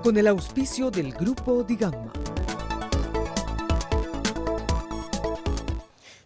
con el auspicio del Grupo Digamma.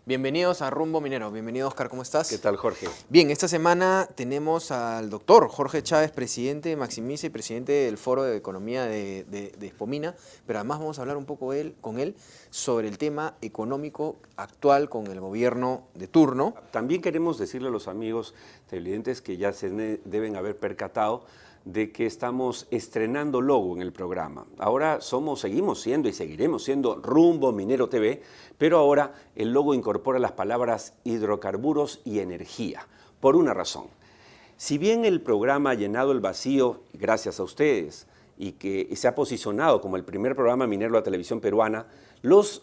Bienvenidos a Rumbo Minero. Bienvenido, Oscar, ¿cómo estás? ¿Qué tal, Jorge? Bien, esta semana tenemos al doctor Jorge Chávez, presidente de Maximice y presidente del Foro de Economía de Expomina, pero además vamos a hablar un poco con él sobre el tema económico actual con el gobierno de turno. También queremos decirle a los amigos televidentes que ya se deben haber percatado de que estamos estrenando logo en el programa. Ahora seguimos siendo y seguiremos siendo Rumbo Minero TV, pero ahora el logo incorpora las palabras hidrocarburos y energía, por una razón. Si bien el programa ha llenado el vacío, gracias a ustedes, y que se ha posicionado como el primer programa minero de la televisión peruana, los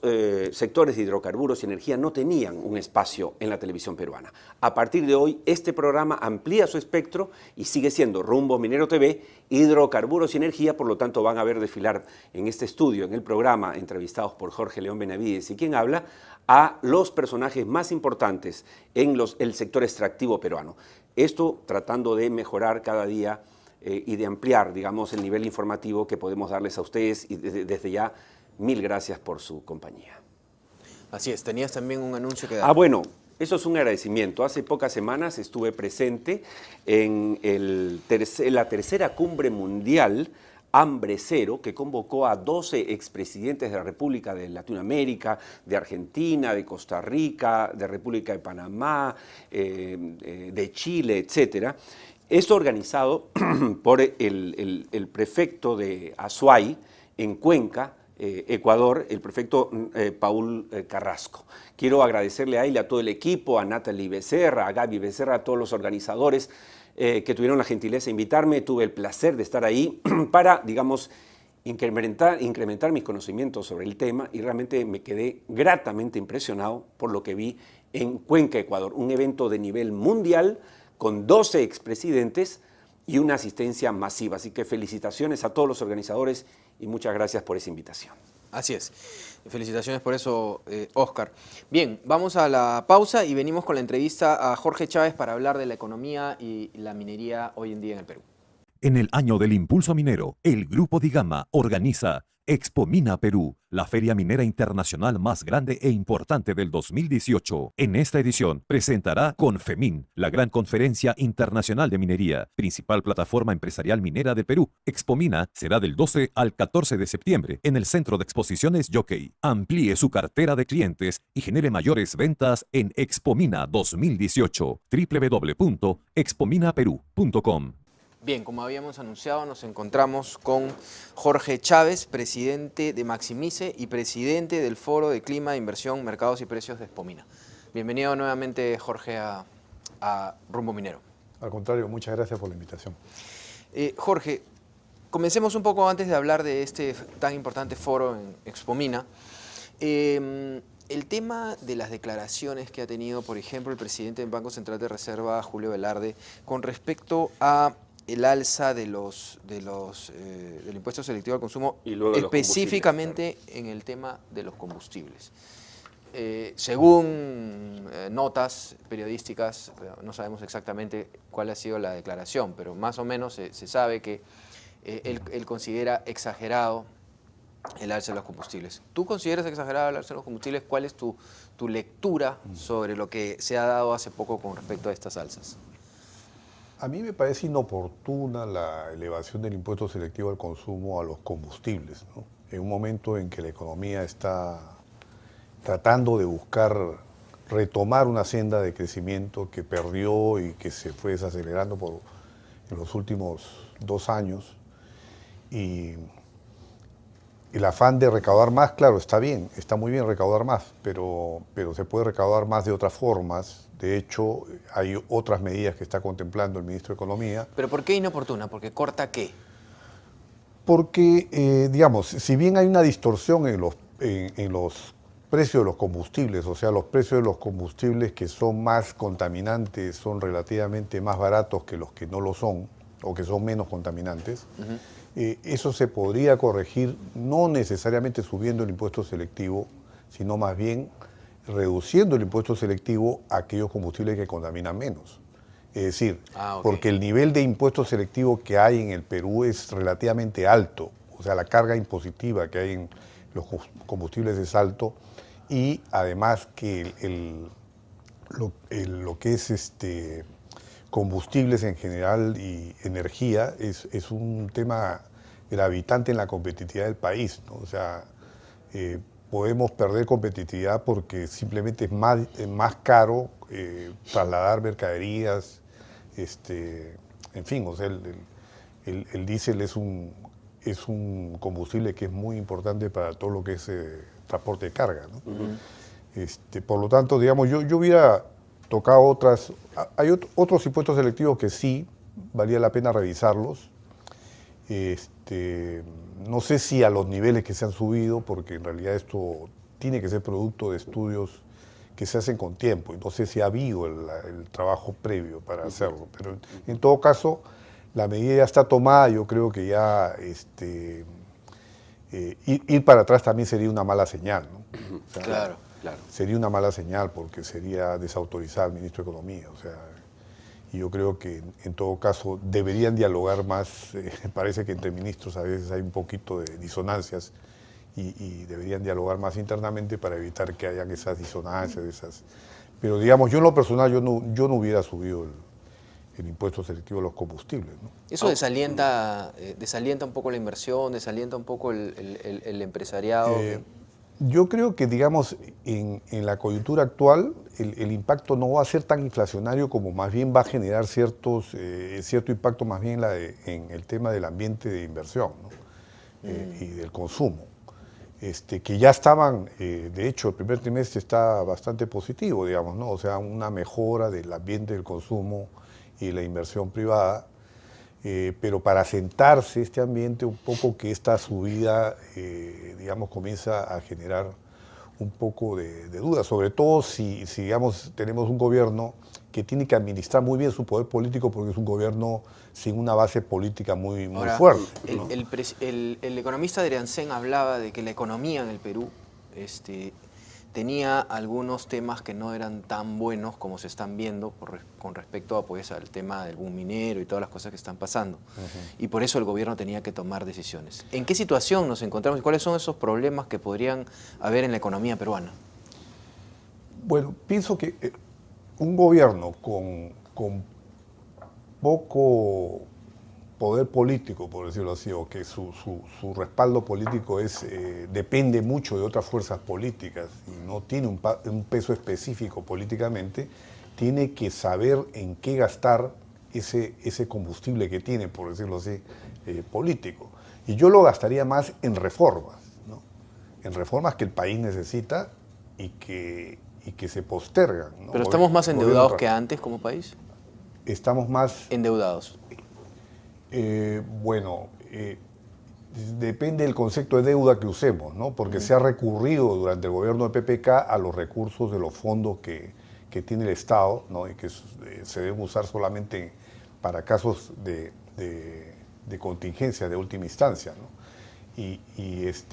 sectores de hidrocarburos y energía no tenían un espacio en la televisión peruana. A partir de hoy, este programa amplía su espectro y sigue siendo Rumbo Minero TV, hidrocarburos y energía, por lo tanto van a ver desfilar en este estudio, en el programa, entrevistados por Jorge León Benavides y quien habla, a los personajes más importantes en el sector extractivo peruano. Esto tratando de mejorar cada día y de ampliar, digamos, el nivel informativo que podemos darles a ustedes y desde ya, mil gracias por su compañía. Así es, tenías también un anuncio que dar. Bueno, eso es un agradecimiento. Hace pocas semanas estuve presente en la tercera cumbre mundial Hambre Cero, que convocó a 12 expresidentes de la República de Latinoamérica, de Argentina, de Costa Rica, de República de Panamá, de Chile, etcétera. Esto organizado por el prefecto de Azuay, en Cuenca, Ecuador, el prefecto Paul Carrasco. Quiero agradecerle a él y a todo el equipo, a Natalie Becerra, a Gaby Becerra, a todos los organizadores que tuvieron la gentileza de invitarme. Tuve el placer de estar ahí para, digamos, incrementar mis conocimientos sobre el tema y realmente me quedé gratamente impresionado por lo que vi en Cuenca, Ecuador. Un evento de nivel mundial con 12 expresidentes y una asistencia masiva. Así que felicitaciones a todos los organizadores y muchas gracias por esa invitación. Así es. Felicitaciones por eso, Oscar. Bien, vamos a la pausa y venimos con la entrevista a Jorge Chávez para hablar de la economía y la minería hoy en día en el Perú. En el año del impulso minero, el Grupo Digamma organiza Expomina Perú, la feria minera internacional más grande e importante del 2018. En esta edición presentará Confemin, la gran conferencia internacional de minería, principal plataforma empresarial minera del Perú. Expomina será del 12 al 14 de septiembre en el Centro de Exposiciones Jockey. Amplíe su cartera de clientes y genere mayores ventas en Expomina 2018. www.expominaperú.com. Bien, como habíamos anunciado, nos encontramos con Jorge Chávez, presidente de Maximice y presidente del Foro de Clima, Inversión, Mercados y Precios de Expomina. Bienvenido nuevamente, Jorge, a Rumbo Minero. Al contrario, muchas gracias por la invitación. Jorge, comencemos un poco antes de hablar de este tan importante foro en Expomina. El tema de las declaraciones que ha tenido, por ejemplo, el presidente del Banco Central de Reserva, Julio Velarde, con respecto a el alza del impuesto selectivo al consumo, y específicamente en el tema de los combustibles. Según notas periodísticas, no sabemos exactamente cuál ha sido la declaración, pero más o menos se sabe que él considera exagerado el alza de los combustibles. ¿Tú consideras exagerado el alza de los combustibles? ¿Cuál es tu lectura sobre lo que se ha dado hace poco con respecto a estas alzas? A mí me parece inoportuna la elevación del impuesto selectivo al consumo a los combustibles, ¿no? En un momento en que la economía está tratando de buscar retomar una senda de crecimiento que perdió y que se fue desacelerando en los últimos 2 años. Y el afán de recaudar más, claro, está bien, está muy bien recaudar más, pero se puede recaudar más de otras formas. De hecho, hay otras medidas que está contemplando el ministro de Economía. ¿Pero por qué inoportuna? ¿Porque corta qué? Porque, digamos, si bien hay una distorsión en los precios de los combustibles, o sea, los precios de los combustibles que son más contaminantes son relativamente más baratos que los que no lo son, o que son menos contaminantes, eso se podría corregir no necesariamente subiendo el impuesto selectivo, sino más bien reduciendo el impuesto selectivo a aquellos combustibles que contaminan menos. Es decir, porque el nivel de impuesto selectivo que hay en el Perú es relativamente alto. o sea, la carga impositiva que hay en los combustibles es alto, y además que lo que es combustibles en general y energía es un tema gravitante en la competitividad del país, ¿no? O sea, podemos perder competitividad porque simplemente es más caro trasladar mercaderías, en fin, o sea, el diésel es un combustible que es muy importante para todo lo que es transporte de carga, ¿no? Por lo tanto, digamos, yo hubiera tocado hay otros impuestos selectivos que sí valía la pena revisarlos. No sé si a los niveles que se han subido, porque en realidad esto tiene que ser producto de estudios que se hacen con tiempo, y no sé si ha habido el trabajo previo para hacerlo, pero en todo caso la medida ya está tomada. Yo creo que ya ir para atrás también sería una mala señal, ¿no? O sea, Claro. sería una mala señal porque sería desautorizar al ministro de Economía, o sea, y yo creo que en todo caso deberían dialogar más. Parece que entre ministros a veces hay un poquito de disonancias, y deberían dialogar más internamente para evitar que hayan esas disonancias, pero digamos, yo en lo personal yo no hubiera subido el impuesto selectivo a los combustibles, ¿no? Eso desalienta un poco la inversión, desalienta un poco el empresariado. Yo creo que, digamos, en la coyuntura actual el impacto no va a ser tan inflacionario, como más bien va a generar cierto impacto más bien en el tema del ambiente de inversión, ¿no? Y del consumo, que ya estaban, de hecho el primer trimestre está bastante positivo, digamos, ¿no? O sea, una mejora del ambiente del consumo y la inversión privada. Pero para asentarse este ambiente, un poco que esta subida, digamos, comienza a generar un poco de duda, sobre todo si, digamos, tenemos un gobierno que tiene que administrar muy bien su poder político, porque es un gobierno sin una base política muy Ahora, fuerte, ¿no? el economista Adrián Sen hablaba de que la economía en el Perú tenía algunos temas que no eran tan buenos como se están viendo con respecto a, pues, al tema del boom minero y todas las cosas que están pasando. Y por eso el gobierno tenía que tomar decisiones. ¿En qué situación nos encontramos y cuáles son esos problemas que podrían haber en la economía peruana? Bueno, pienso que un gobierno con poco poder político, por decirlo así, o que su respaldo político depende mucho de otras fuerzas políticas y no tiene un peso específico políticamente, tiene que saber en qué gastar ese combustible que tiene, por decirlo así, político. Y yo lo gastaría más en reformas, ¿no? En reformas que el país necesita y que se postergan, ¿no? ¿Pero estamos más endeudados que antes como país? Estamos más Endeudados. Bueno, depende del concepto de deuda que usemos, ¿no? Porque se ha recurrido durante el gobierno de PPK a los recursos de los fondos que tiene el Estado, ¿no? Y que se deben usar solamente para casos de contingencia de última instancia, ¿no? Y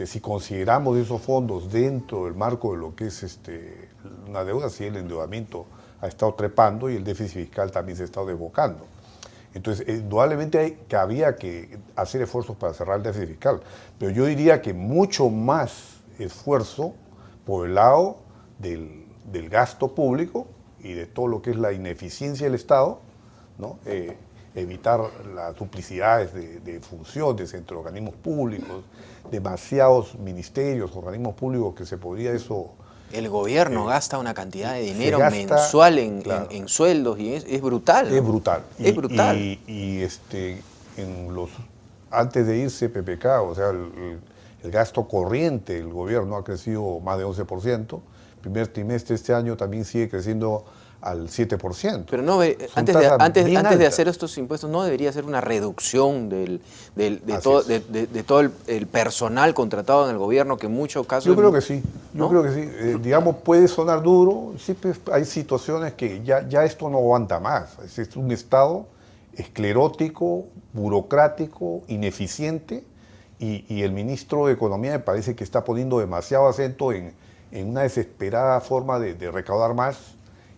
si consideramos esos fondos dentro del marco de lo que es una deuda, sí, el endeudamiento ha estado trepando y el déficit fiscal también se ha estado desbocando. Entonces, indudablemente había que hacer esfuerzos para cerrar el déficit fiscal, pero yo diría que mucho más esfuerzo por el lado del gasto público y de todo lo que es la ineficiencia del Estado, ¿no? Evitar las duplicidades de funciones entre organismos públicos, demasiados ministerios, organismos públicos que se podría eso... El gobierno gasta una cantidad de dinero gasta, mensual claro, en sueldos y es brutal, ¿no? Es brutal. Es brutal. Antes de irse PPK, o sea, el gasto corriente del gobierno ha crecido más de 11%. El primer trimestre de este año también sigue creciendo al 7%. Pero no, antes de hacer estos impuestos, ¿no debería ser una reducción de todo el personal contratado en el gobierno, que en muchos casos... Yo creo que sí, ¿no? yo creo que sí. Digamos, puede sonar duro, sí, pues, hay situaciones que ya esto no aguanta más. Es un Estado esclerótico, burocrático, ineficiente, y el ministro de Economía me parece que está poniendo demasiado acento en una desesperada forma de recaudar más,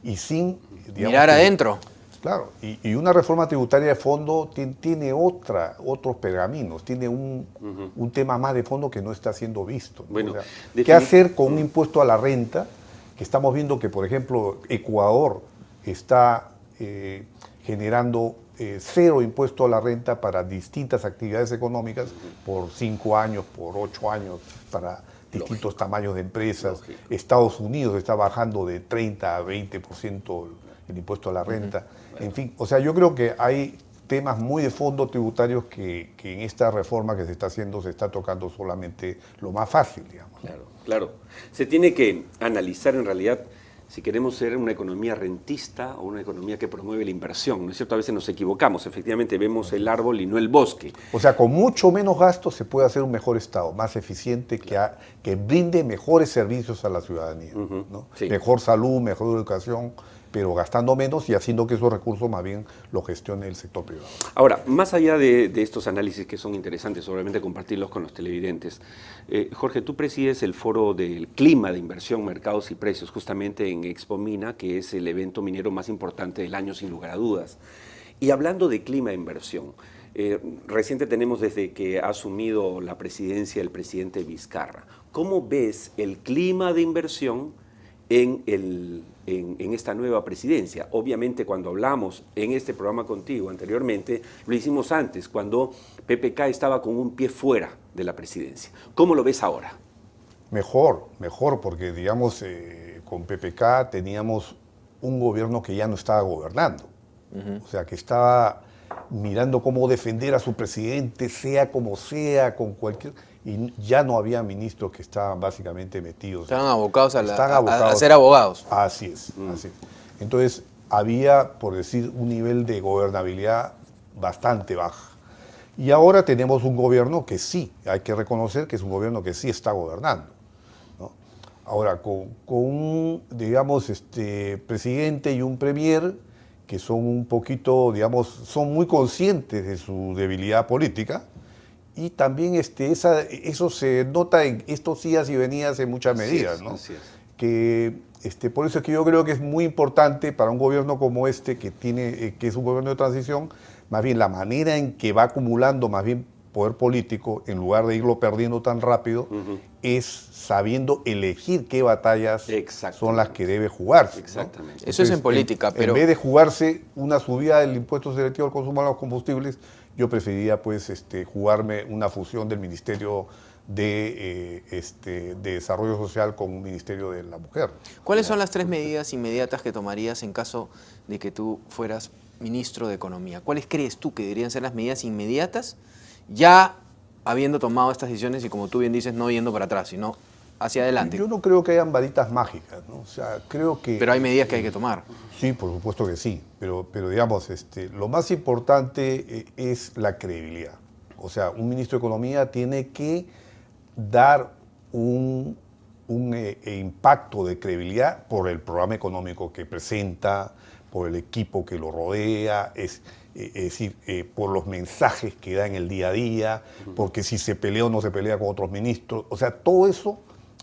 y sin... digamos, mirar adentro. Claro, y una reforma tributaria de fondo tiene otros pergaminos, tiene un tema más de fondo que no está siendo visto, ¿no? Bueno, O sea, ¿qué hacer con un impuesto a la renta? Que estamos viendo que, por ejemplo, Ecuador está generando cero impuesto a la renta para distintas actividades económicas por 5 años, por 8 años, para distintos tamaños de empresas. Lógico. Estados Unidos está bajando de 30 a 20% el impuesto a la renta. En fin, o sea, yo creo que hay temas muy de fondo tributarios que en esta reforma que se está haciendo se está tocando solamente lo más fácil, digamos. Claro, claro. Se tiene que analizar en realidad si queremos ser una economía rentista o una economía que promueve la inversión, ¿no es cierto? A veces nos equivocamos, efectivamente vemos el árbol y no el bosque. O sea, con mucho menos gastos se puede hacer un mejor Estado, más eficiente, que brinde mejores servicios a la ciudadanía, ¿no? Sí. Mejor salud, mejor educación, pero gastando menos y haciendo que esos recursos más bien los gestione el sector privado. Ahora, más allá de estos análisis que son interesantes, obviamente compartirlos con los televidentes, Jorge, tú presides el foro del clima de inversión, mercados y precios, justamente en Expo Mina, que es el evento minero más importante del año, sin lugar a dudas. Y hablando de clima de inversión, reciente tenemos desde que ha asumido la presidencia el presidente Vizcarra. ¿Cómo ves el clima de inversión en esta nueva presidencia? Obviamente cuando hablamos en este programa contigo anteriormente, lo hicimos antes, cuando PPK estaba con un pie fuera de la presidencia. ¿Cómo lo ves ahora? Mejor, porque digamos, con PPK teníamos un gobierno que ya no estaba gobernando. O sea, que estaba mirando cómo defender a su presidente, sea como sea, con cualquier... Y ya no había ministros que estaban básicamente metidos. Estaban abocados Estaban a ser abogados. Así es, así es. Entonces, había, por decir, un nivel de gobernabilidad bastante baja. Y ahora tenemos un gobierno que sí, hay que reconocer que es un gobierno que sí está gobernando, ¿no? Ahora, con un, digamos, presidente y un premier que son un poquito, digamos, son muy conscientes de su debilidad política, y también eso se nota en estos días y venidas en muchas medidas, ¿no? Así es. Que, por eso es que yo creo que es muy importante para un gobierno como este, que es un gobierno de transición, más bien la manera en que va acumulando más bien poder político, en lugar de irlo perdiendo tan rápido, es sabiendo elegir qué batallas son las que debe jugarse, ¿no? Exactamente. Eso es en política, pero... En vez de jugarse una subida del impuesto selectivo al consumo de los combustibles, yo preferiría pues jugarme una fusión del Ministerio de Desarrollo Social con un Ministerio de la Mujer. ¿Cuáles son las 3 medidas inmediatas que tomarías en caso de que tú fueras ministro de Economía? ¿Cuáles crees tú que deberían ser las medidas inmediatas, ya habiendo tomado estas decisiones y, como tú bien dices, no yendo para atrás, sino hacia adelante? Yo no creo que hayan varitas mágicas, ¿no? O sea, creo que... Pero hay medidas que hay que tomar. Sí, por supuesto que sí, pero digamos, lo más importante es la credibilidad. O sea, un ministro de Economía tiene que dar un impacto de credibilidad por el programa económico que presenta, por el equipo que lo rodea, es decir, por los mensajes que da en el día a día, porque si se pelea o no se pelea con otros ministros. O sea, todo eso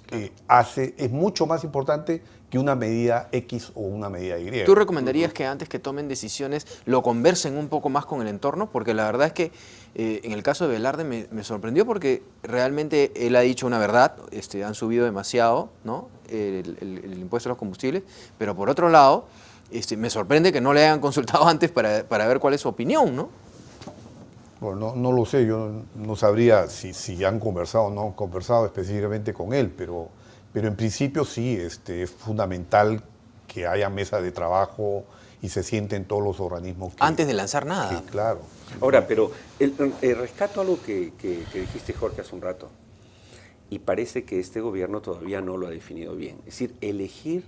es mucho más importante que una medida X o una medida Y. ¿Tú recomendarías que antes que tomen decisiones lo conversen un poco más con el entorno? Porque la verdad es que en el caso de Velarde me sorprendió, porque realmente él ha dicho una verdad, han subido demasiado, ¿no? el impuesto a los combustibles, pero por otro lado me sorprende que no le hayan consultado antes para ver cuál es su opinión, ¿no? Bueno, no lo sé, yo no sabría si han conversado o no han conversado específicamente con él, pero en principio sí, es fundamental que haya mesa de trabajo y se sienten todos los organismos. Antes de lanzar nada. Claro. Ahora, pero rescato algo que dijiste, Jorge, hace un rato, y parece que este gobierno todavía no lo ha definido bien. Es decir,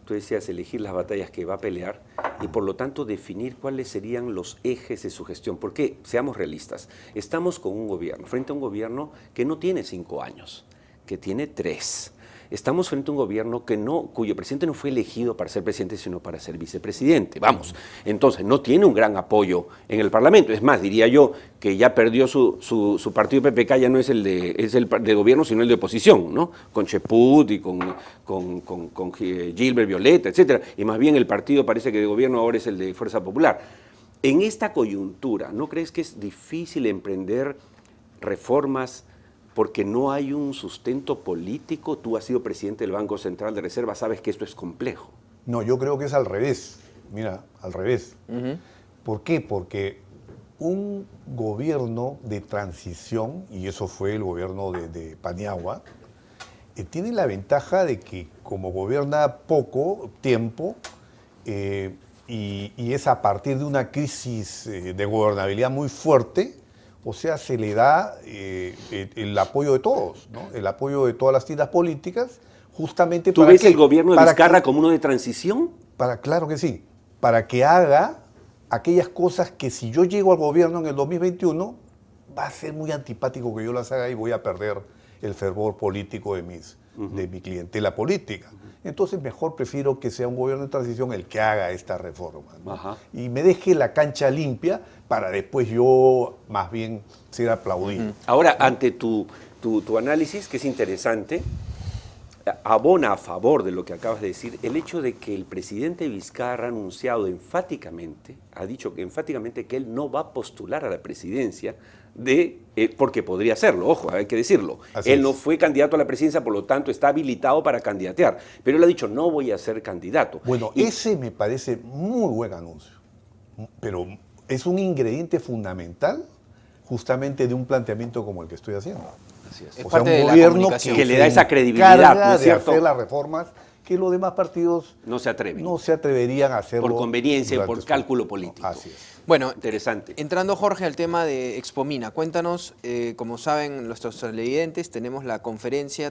tú decías, elegir las batallas que va a pelear y por lo tanto definir cuáles serían los ejes de su gestión. Porque, seamos realistas, estamos con un gobierno, frente a un gobierno que no tiene 5 años, que tiene 3. estamos frente a un gobierno cuyo presidente no fue elegido para ser presidente, sino para ser vicepresidente. Vamos, entonces no tiene un gran apoyo en el Parlamento. Es más, diría yo que ya perdió su partido PPK, ya no es el de gobierno, sino el de oposición, ¿no? Con Cheput y con Gilbert, Violeta, etcétera. Y más bien el partido parece que de gobierno ahora es el de Fuerza Popular. En esta coyuntura, ¿no crees que es difícil emprender reformas porque no hay un sustento político? Tú has sido presidente del Banco Central de Reserva, sabes que esto es complejo. No, yo creo que es al revés. Mira, al revés. ¿Por qué? Porque un gobierno de transición, y eso fue el gobierno de Paniagua, tiene la ventaja de que como gobierna poco tiempo, y es a partir de una crisis de gobernabilidad muy fuerte, o sea, se le da el apoyo de todos, ¿no? El apoyo de todas las tiendas políticas, justamente ¿Tú para ves que, el gobierno de para Vizcarra que- como uno de transición? claro que sí, para que haga aquellas cosas que si yo llego al gobierno en el 2021, va a ser muy antipático que yo las haga y voy a perder el fervor político de mi clientela política. Entonces mejor prefiero que sea un gobierno de transición el que haga esta reforma, ¿no? Ajá. Y me deje la cancha limpia para después yo más bien ser aplaudido. Ahora, ante tu análisis, que es interesante, abona a favor de lo que acabas de decir el hecho de que el presidente Vizcarra ha anunciado enfáticamente, ha dicho que enfáticamente que él no va a postular a la presidencia porque podría hacerlo, ojo, hay que decirlo. Así Él es. no fue candidato a la presidencia, por lo tanto está habilitado para candidatear, pero él ha dicho no voy a ser candidato. Bueno, Y- ese me parece muy buen anuncio, pero es un ingrediente fundamental justamente de un planteamiento como el que estoy haciendo. Así es. Es O sea, parte un de la gobierno comunicación. Que le se da esa credibilidad, encarga ¿no es de cierto? hacer las reformas que los demás partidos No se atreven. no se atreverían a hacerlo. Por conveniencia y durante por su- cálculo No, político. así es. Bueno, Interesante. entrando, Jorge, al tema de Expomina, cuéntanos, como saben nuestros televidentes, tenemos la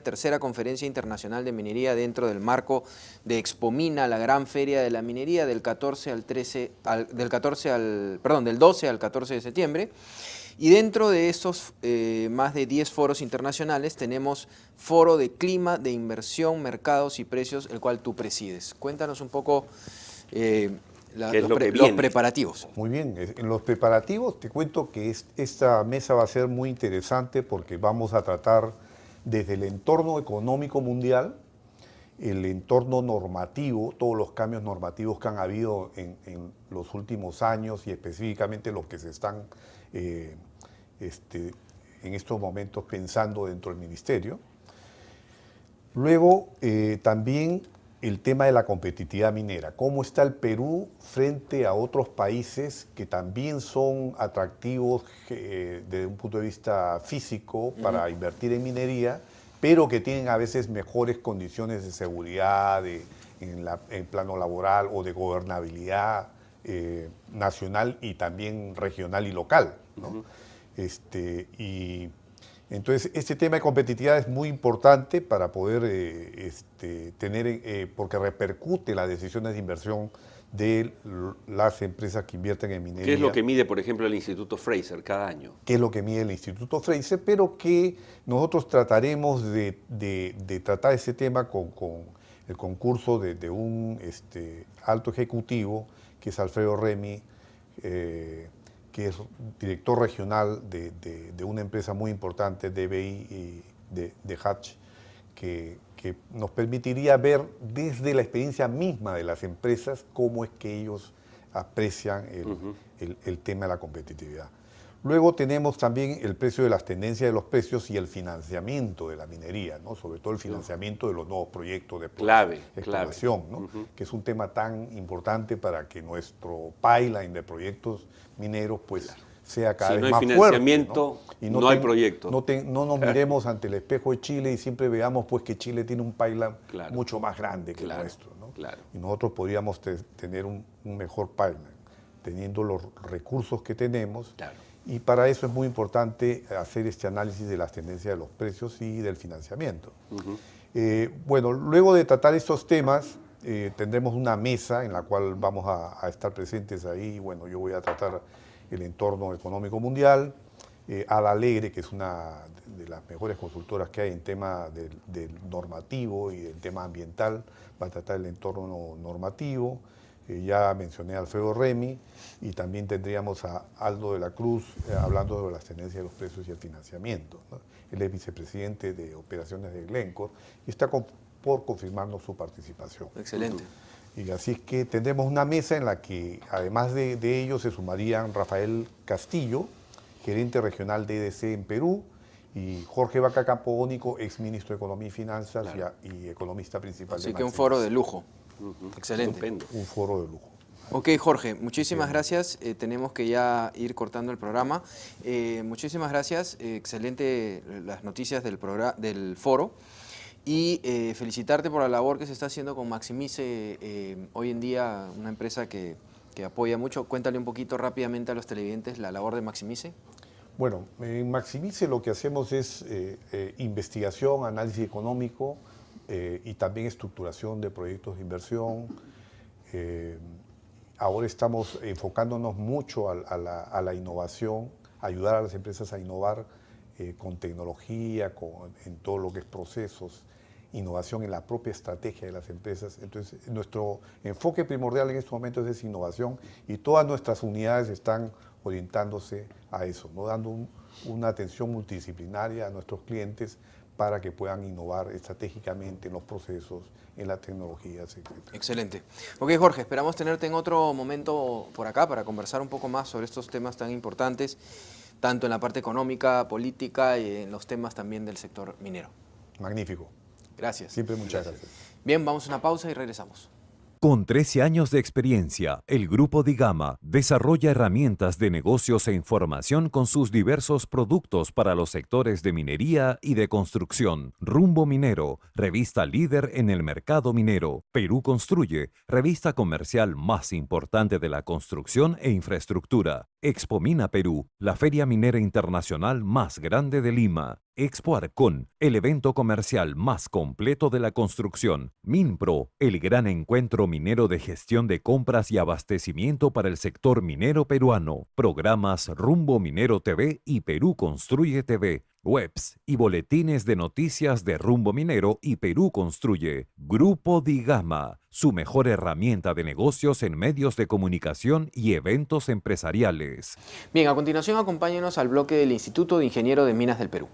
tercera conferencia internacional de minería dentro del marco de Expomina, la gran feria de la minería, del 12 al 14 de septiembre. Y dentro de estos más de 10 foros internacionales tenemos Foro de Clima, de Inversión, Mercados y Precios, el cual tú presides. Cuéntanos un poco ¿Qué es los lo que los viene? preparativos. Muy bien, en los preparativos te cuento que esta mesa va a ser muy interesante porque vamos a tratar desde el entorno económico mundial, el entorno normativo, todos los cambios normativos que han habido en los últimos años y específicamente los que se están en estos momentos pensando dentro del ministerio. Luego también el tema de la competitividad minera, cómo está el Perú frente a otros países que también son atractivos desde un punto de vista físico para invertir en minería, pero que tienen a veces mejores condiciones de seguridad en plano laboral o de gobernabilidad nacional y también regional y local, ¿no? Y entonces este tema de competitividad es muy importante para poder tener, porque repercute las decisiones de inversión de las empresas que invierten en minería. ¿Qué es lo que mide, por ejemplo, el Instituto Fraser cada año? Que es lo que mide el Instituto Fraser, pero que nosotros trataremos de tratar ese tema con el concurso de un alto ejecutivo, que es Alfredo Remy, que es director regional de una empresa muy importante, DBI, de Hatch, que nos permitiría ver desde la experiencia misma de las empresas cómo es que ellos aprecian el tema de la competitividad. Luego tenemos también el precio de las tendencias de los precios y el financiamiento de la minería, ¿no? Sobre todo el financiamiento de los nuevos proyectos de exploración, ¿no? Que es un tema tan importante para que nuestro pipeline de proyectos mineros pues sea cada vez no hay más financiamiento, fuerte, ¿no? Y no hay proyecto. No nos miremos ante el espejo de Chile y siempre veamos pues que Chile tiene un pipeline mucho más grande que el nuestro, ¿no? Y nosotros podríamos tener un mejor pipeline, teniendo los recursos que tenemos. Y para eso es muy importante hacer este análisis de las tendencias de los precios y del financiamiento. Bueno, luego de tratar estos temas, tendremos una mesa en la cual vamos a estar presentes ahí. Bueno, yo voy a tratar el entorno económico mundial, Ada Alegre, que es una de las mejores consultoras que hay en tema del normativo y del tema ambiental, va a tratar el entorno normativo. Ya mencioné a Alfredo Remy, y también tendríamos a Aldo de la Cruz hablando de las tendencias de los precios y el financiamiento, ¿no? Él es vicepresidente de operaciones de Glencore y está por confirmarnos su participación. Excelente. Y así es que tendremos una mesa en la que, además de ellos, se sumarían Rafael Castillo, gerente regional de EDC en Perú, y Jorge Vaca Campodónico, exministro de Economía y Finanzas, Claro. y economista principal Así de que un Maxim. foro de lujo. Excelente. Estupendo. Un foro de lujo. Ok, Jorge, muchísimas gracias. Tenemos que ya ir cortando el programa. Muchísimas gracias. Excelente las noticias del foro. Y felicitarte por la labor que se está haciendo con Maximice, hoy en día una empresa que apoya mucho. Cuéntale un poquito rápidamente a los televidentes la labor de Maximice. Bueno, en Maximice lo que hacemos es investigación, análisis económico y también estructuración de proyectos de inversión. Ahora estamos enfocándonos mucho a la innovación, ayudar a las empresas a innovar con tecnología, en todo lo que es procesos, innovación en la propia estrategia de las empresas. Entonces, nuestro enfoque primordial en estos momentos es innovación, y todas nuestras unidades están orientándose a eso, ¿no? Dando una atención multidisciplinaria a nuestros clientes para que puedan innovar estratégicamente en los procesos, en las tecnologías, etc. Excelente. Ok, Jorge, esperamos tenerte en otro momento por acá para conversar un poco más sobre estos temas tan importantes, tanto en la parte económica, política y en los temas también del sector minero. Magnífico. Gracias. Siempre muchas gracias. Bien, vamos a una pausa y regresamos. Con 13 años de experiencia, el Grupo Digama desarrolla herramientas de negocios e información con sus diversos productos para los sectores de minería y de construcción. Rumbo Minero, revista líder en el mercado minero. Perú Construye, revista comercial más importante de la construcción e infraestructura. Expomina Perú, la feria minera internacional más grande de Lima. Expo Arcón, el evento comercial más completo de la construcción. Minpro, el gran encuentro minero de gestión de compras y abastecimiento para el sector minero peruano. Programas Rumbo Minero TV y Perú Construye TV. Webs y boletines de noticias de Rumbo Minero y Perú Construye. Grupo Digama, su mejor herramienta de negocios en medios de comunicación y eventos empresariales. Bien, a continuación acompáñenos al bloque del Instituto de Ingeniero de Minas del Perú.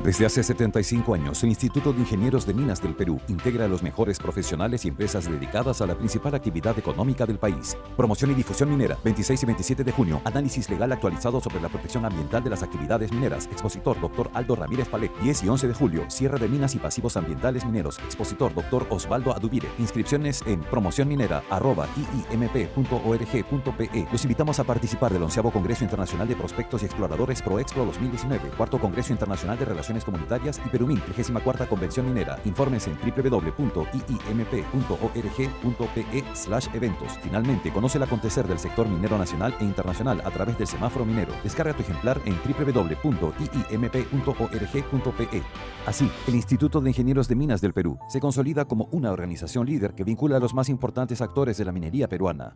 Desde hace 75 años, el Instituto de Ingenieros de Minas del Perú integra a los mejores profesionales y empresas dedicadas a la principal actividad económica del país. Promoción y difusión minera, 26 y 27 de junio. Análisis legal actualizado sobre la protección ambiental de las actividades mineras. Expositor, Dr. Aldo Ramírez Palé. 10 y 11 de julio. Cierre de minas y pasivos ambientales mineros. Expositor, Dr. Osvaldo Adubire. Inscripciones en promocionminera@iimp.org.pe. Los invitamos a participar del 11º Congreso Internacional de Prospectos y Exploradores ProExplo 2019, 4º Congreso Internacional de Relaciones Comunitarias y Perumín, 34ª Convención Minera. Informes en www.iimp.org.pe/eventos. Finalmente, conoce el acontecer del sector minero nacional e internacional a través del semáforo minero. Descarga tu ejemplar en www.iimp.org.pe. Así, el Instituto de Ingenieros de Minas del Perú se consolida como una organización líder que vincula a los más importantes actores de la minería peruana.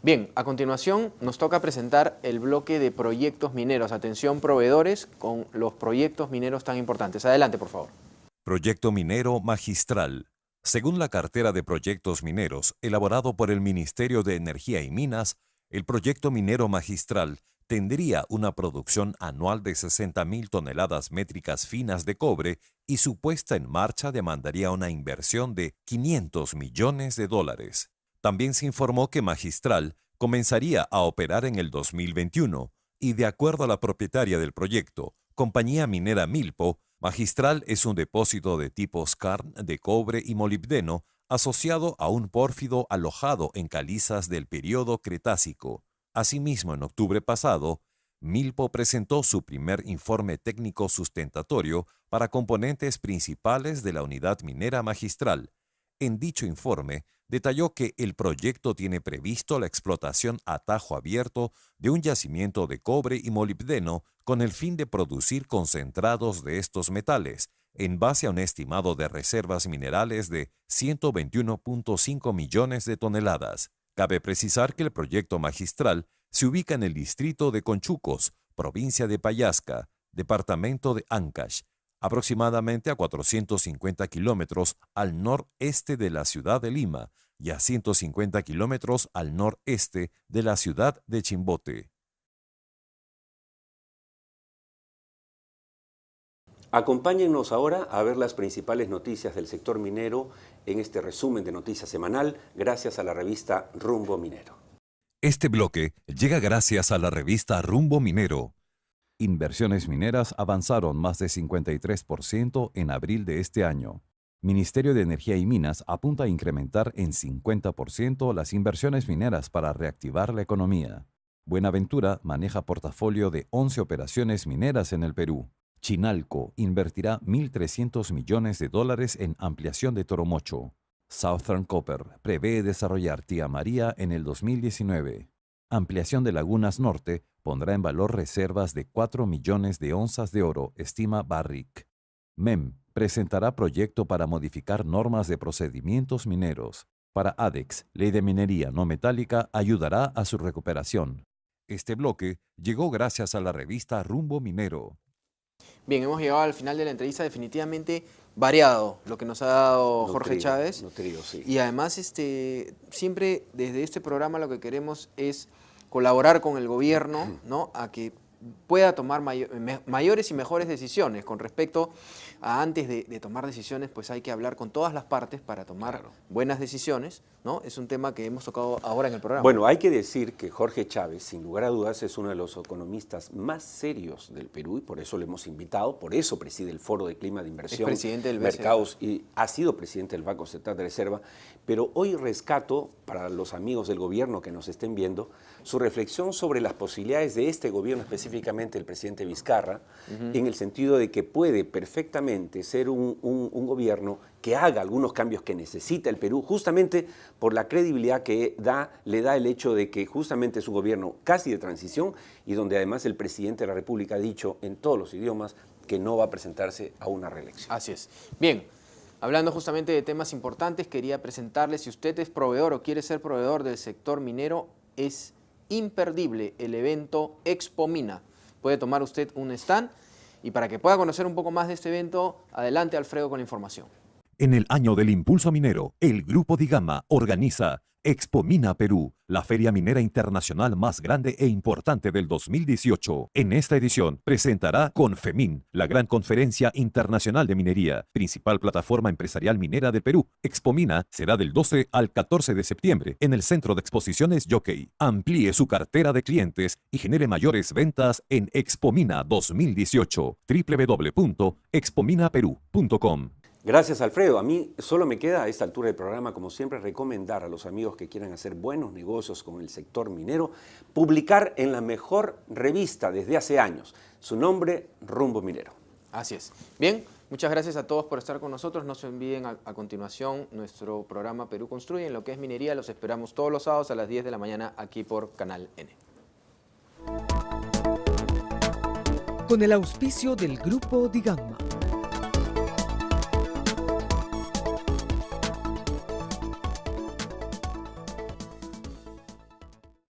Bien, a continuación nos toca presentar el bloque de proyectos mineros. Atención, proveedores, con los proyectos mineros tan importantes. Adelante, por favor. Proyecto minero magistral. Según la cartera de proyectos mineros elaborado por el Ministerio de Energía y Minas, el proyecto minero magistral tendría una producción anual de 60.000 toneladas métricas finas de cobre y su puesta en marcha demandaría una inversión de $500 millones. También se informó que Magistral comenzaría a operar en el 2021 y, de acuerdo a la propietaria del proyecto, compañía minera Milpo, Magistral es un depósito de tipo skarn de cobre y molibdeno asociado a un pórfido alojado en calizas del período Cretácico. Asimismo, en octubre pasado, Milpo presentó su primer informe técnico sustentatorio para componentes principales de la unidad minera Magistral. En dicho informe, detalló que el proyecto tiene previsto la explotación a tajo abierto de un yacimiento de cobre y molibdeno con el fin de producir concentrados de estos metales, en base a un estimado de reservas minerales de 121.5 millones de toneladas. Cabe precisar que el proyecto magistral se ubica en el distrito de Conchucos, provincia de Payasca, departamento de Ancash, aproximadamente a 450 kilómetros al noreste de la ciudad de Lima y a 150 kilómetros al noreste de la ciudad de Chimbote. Acompáñennos ahora a ver las principales noticias del sector minero en este resumen de noticias semanal gracias a la revista Rumbo Minero. Este bloque llega gracias a la revista Rumbo Minero. Inversiones mineras avanzaron más de 53% en abril de este año. Ministerio de Energía y Minas apunta a incrementar en 50% las inversiones mineras para reactivar la economía. Buenaventura maneja portafolio de 11 operaciones mineras en el Perú. Chinalco invertirá $1.300 millones en ampliación de Toromocho. Southern Copper prevé desarrollar Tía María en el 2019. Ampliación de Lagunas Norte pondrá en valor reservas de 4 millones de onzas de oro, estima Barrick. MEM presentará proyecto para modificar normas de procedimientos mineros. Para ADEX, Ley de Minería No Metálica ayudará a su recuperación. Este bloque llegó gracias a la revista Rumbo Minero. Bien, hemos llegado al final de la entrevista, definitivamente variado lo que nos ha dado Jorge Chávez. Nutrido, sí. Y además, siempre desde este programa lo que queremos es colaborar con el gobierno, ¿no?, a que pueda tomar mayores y mejores decisiones. Con respecto a antes de tomar decisiones, pues hay que hablar con todas las partes para tomar buenas decisiones, ¿no? Es un tema que hemos tocado ahora en el programa. Bueno, hay que decir que Jorge Chávez, sin lugar a dudas, es uno de los economistas más serios del Perú y por eso lo hemos invitado, por eso preside el Foro de Clima de Inversión, es presidente del Mercados y ha sido presidente del Banco Central de Reserva, pero hoy rescato, para los amigos del gobierno que nos estén viendo, su reflexión sobre las posibilidades de este gobierno, específicamente el presidente Vizcarra, en el sentido de que puede perfectamente ser un gobierno que haga algunos cambios que necesita el Perú, justamente por la credibilidad que le da el hecho de que justamente es un gobierno casi de transición y donde además el presidente de la República ha dicho en todos los idiomas que no va a presentarse a una reelección. Así es. Bien, hablando justamente de temas importantes, quería presentarles, si usted es proveedor o quiere ser proveedor del sector minero, es imperdible el evento Expo Mina. Puede tomar usted un stand y para que pueda conocer un poco más de este evento, adelante Alfredo con la información. En el año del impulso minero, el Grupo Digama organiza Expo Mina Perú, la feria minera internacional más grande e importante del 2018. En esta edición presentará Confemin, la gran conferencia internacional de minería, principal plataforma empresarial minera del Perú. Expo Mina será del 12 al 14 de septiembre en el Centro de Exposiciones Jockey. Amplíe su cartera de clientes y genere mayores ventas en Expo Mina 2018. www.expominaperú.com. Gracias, Alfredo. A mí solo me queda a esta altura del programa, como siempre, recomendar a los amigos que quieran hacer buenos negocios con el sector minero, publicar en la mejor revista desde hace años. Su nombre, Rumbo Minero. Así es. Bien, muchas gracias a todos por estar con nosotros. No se olviden a continuación nuestro programa Perú Construye, en lo que es minería. Los esperamos todos los sábados a las 10 de la mañana aquí por Canal N. Con el auspicio del Grupo Digama.